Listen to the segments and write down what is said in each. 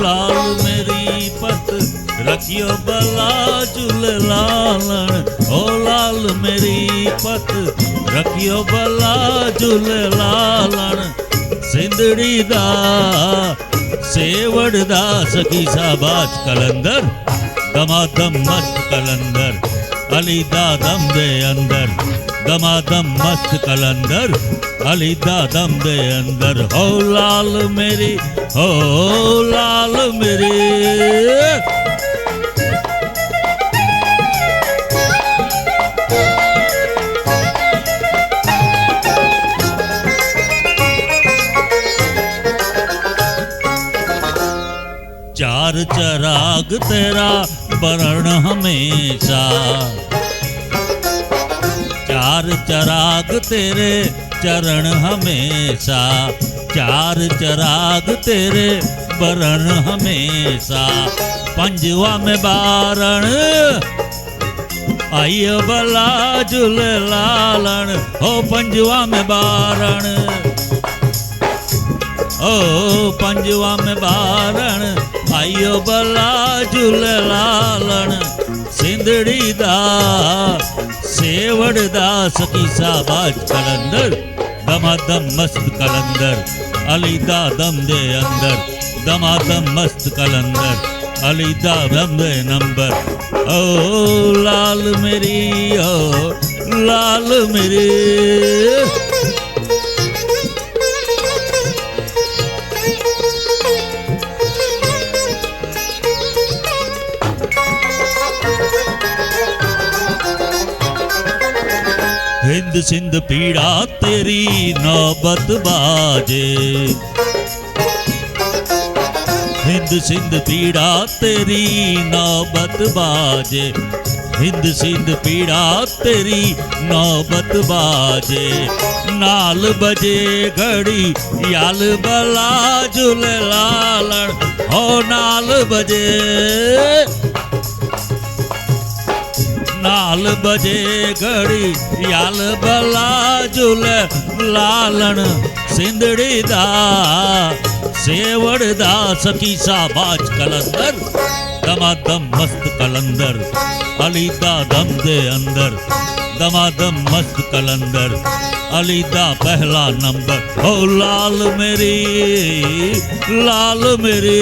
लाल मेरी पत रखियो भला झूलेलालण। ओ लाल मेरी पत रखियो भला झूलेलालण। सिंधड़ी दा सेवड़ दा सखी साबाज कलंदर। दमादम मस्त कलंदर अली दा दम दे अंदर। दमादम मस्त कलंदर अली दा दम दे अंदर। हो लाल मेरी हो लाल मेरी। चार चराग तेरा बरण हमेशा। चार चराग तेरे चरण हमेशा। चार चराग तेरे बरण हमेशा। पंजवा में बारण आइयो भला झूलेलालण। हो पंजवा में बारण ओ पंजवा में बारण आइयो भला झूलेलालण। सिंधड़ी दा सेवड़ दा सखी साबाज कलंदर। दमादम मस्त कलंदर अली दा दम दे अंदर। दमादम मस्त कलंदर अली दा दम दे नंबर। ओ लाल मेरी ओ लाल मेरी। हिंद सिंध पीड़ा तेरी नौबत बाजे। हिंद सिंध पीड़ा तेरी नौबत बाजे। हिंद सिंध पीड़ा तेरी नौबत बाजे। नाल बजे घड़ी याल भला झूलेलालण। हो नाल बजे नाल बजे घड़ी याल भला झूलेलालण। सिंधड़ी दा सेवड़ दा सखी साबाज कलंदर। दमादम मस्त कलंदर अली दा दम दे अंदर। दमादम मस्त कलंदर अली दा पहला नंबर। ओ लाल मेरी लाल मेरी।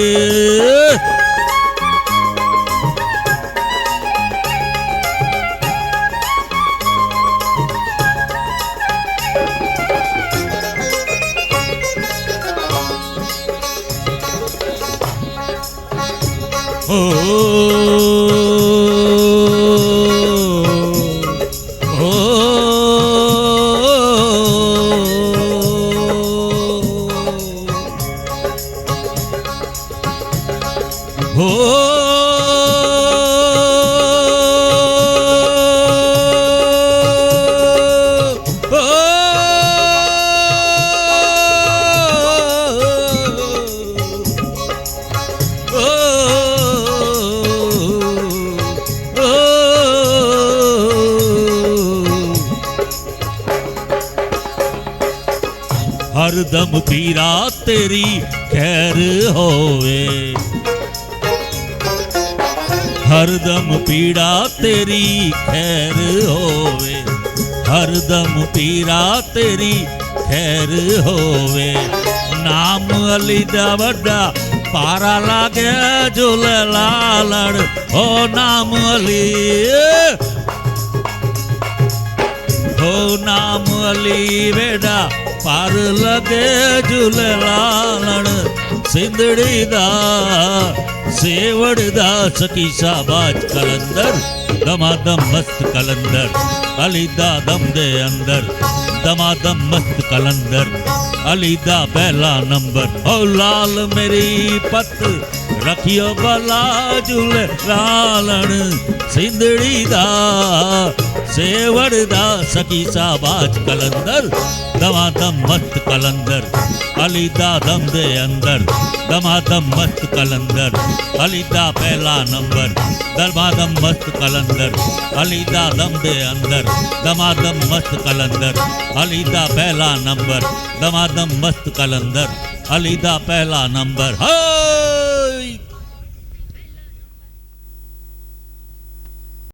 हरदम पीरा तेरी खैर होवे। हरदम पीड़ा तेरी खैर होवे। हरदम पीरा तेरी खैर होवे। नाम अली दा वड्डा पारा लागे झूलेलालण। ओ नाम अली हो नाम अली वेड़ा पार लगे झूलेलालण। सिंधड़ी दा सेवड़ दा सखी साबाज कलंदर। दमादम मस्त कलंदर अली दा दम दे अंदर। दमादम मस्त कलंदर अली दा पहला नंबर। ओ लाल मेरी पत रखियो भला झूलेलालण। सिंधड़ी दा सेवड़दा सखी साबाज कलंदर दमादम मस्त कलंदर अलीदा दम दे अंदर दमादम मस्त कलंदर अलीदा पहला नंबर दमादम मस्त कलंदर अलीदा दम दे अंदर दमादम मस्त कलंदर अलीदा पहला नंबर दमादम मस्त कलंदर अलीदा पहला नंबर।